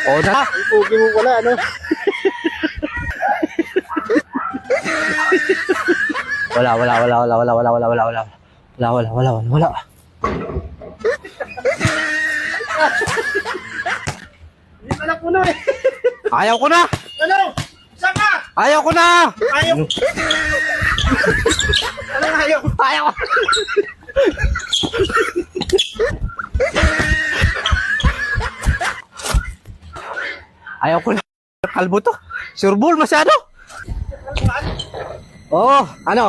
O na. Ang pugi mo pala, ano? Wala. Hindi pala puno eh. Ayaw ko na. Ano? Saan ka? Ayaw ko na. Ayaw. Anong ayaw? Ayaw ko. Ayaw ko na. Kalbo to. Sureball masyado. Oo, ano?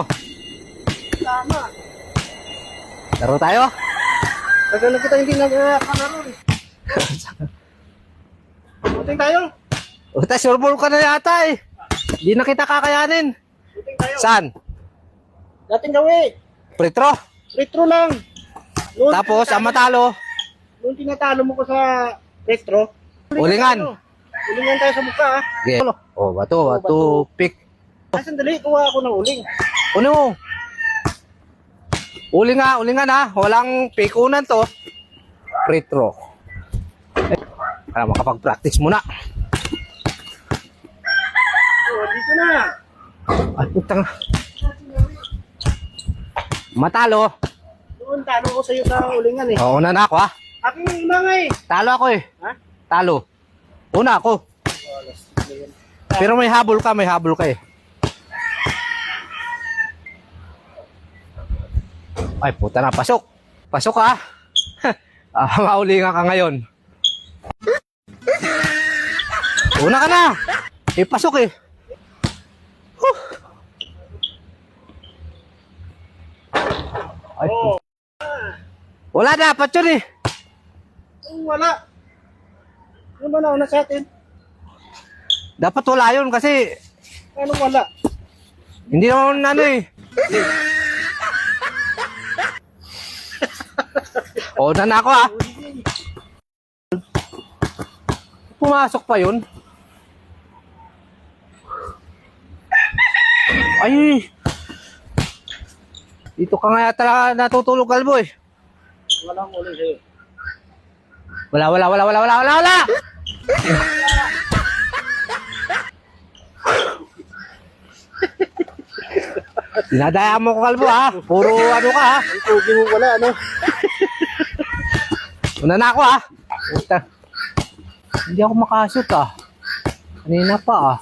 Tama. Laro tayo? Tagal na kita hindi nag-kalaro eh. Buting tayo. Uta, sureball ka na yata eh. Di na kita kakayanin. Buting tayo. Saan? Dating gawi. Pretro. Retro lang. Noon Tapos, ang matalo. Nung tinatalo mo ko sa retro. Ulingan. Ulingan tayo sa mukha ah. Okay. Oh, bato. Pick. Ah, sandali, kuha ako ng uling. Ano? Ulingan ha. Walang pikunan to. Pretro. Para makapag-practice muna. Oh, dito na. Ay, putang. Matalo. Noon, talo ko sa'yo sa ulingan eh. Oo, una na ako ha. Aking una nga eh. Talo ako eh. Ha? Talo. Una ako. Pero may habol ka eh. Ay, puta na, pasok. Pasok ka. Maulingan ka ngayon. Una ka na. Eh, pasok eh. Ay, Oh. wala dapat yun eh. Wala. Ano ba nauna sa atin? Dapat wala yun kasi Anong wala? hindi naman ano eh. O, na ako ha. Pumasok pa yun. Ay. Dito ka nga yata natutulog, kalbo eh. Walang uling sa'yo. Wala. Dinadaya mo ko, kalbo ha. Puro ano ka ha. Ang pugi mo pala, ano? Una na ako ha. Puta. Hindi ako makashoot ah. Kanina pa ah.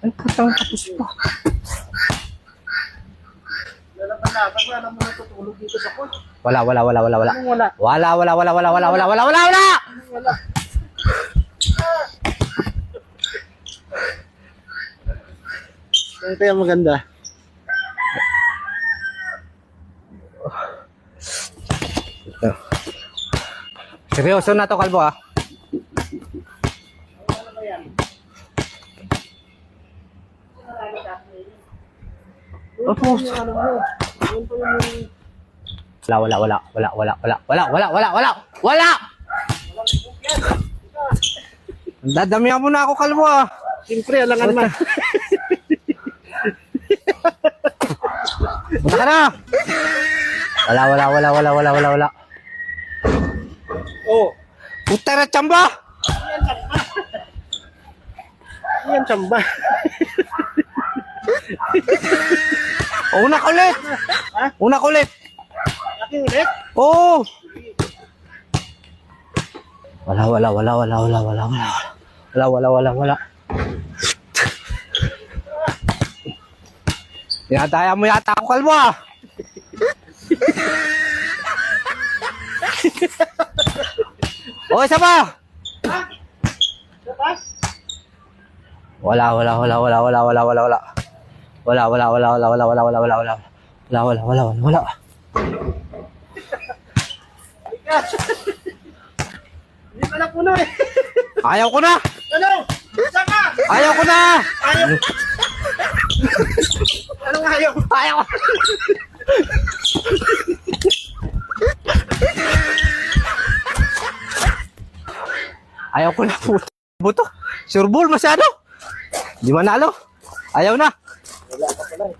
Ay, putang tapos pa. Lalaban-laban ko, alam mo na tutulog dito sa pool. Wala. Anong wala? Wala. Anong wala? Ang kaya maganda. Seryoso na to, kalbo ah. Ano ba yan? Opo. Ano mo? Yun po yung... Wala. Dadamihan mo na ako, kalbo ah. Siyempre, alangan man. Punta ka na. Wala. Oh. Puta na tsamba. Yan, tsamba. Una ka ulit. Ha? Una ka ulit. Aking ulit? Oo. Wala. Dinadaya mo yata ako, kalbo ah. O, isa pa. Ha? Labas? Wala. Hindi pala puno eh. Ayaw ko na. Ano? Saan ka? Ayaw ko na. Ayaw. Anong ayaw? Ayaw ko. Ayaw ko na, puto. Buto. Sureball masyado. Di manalo. Ayaw na. Wala ka pala eh.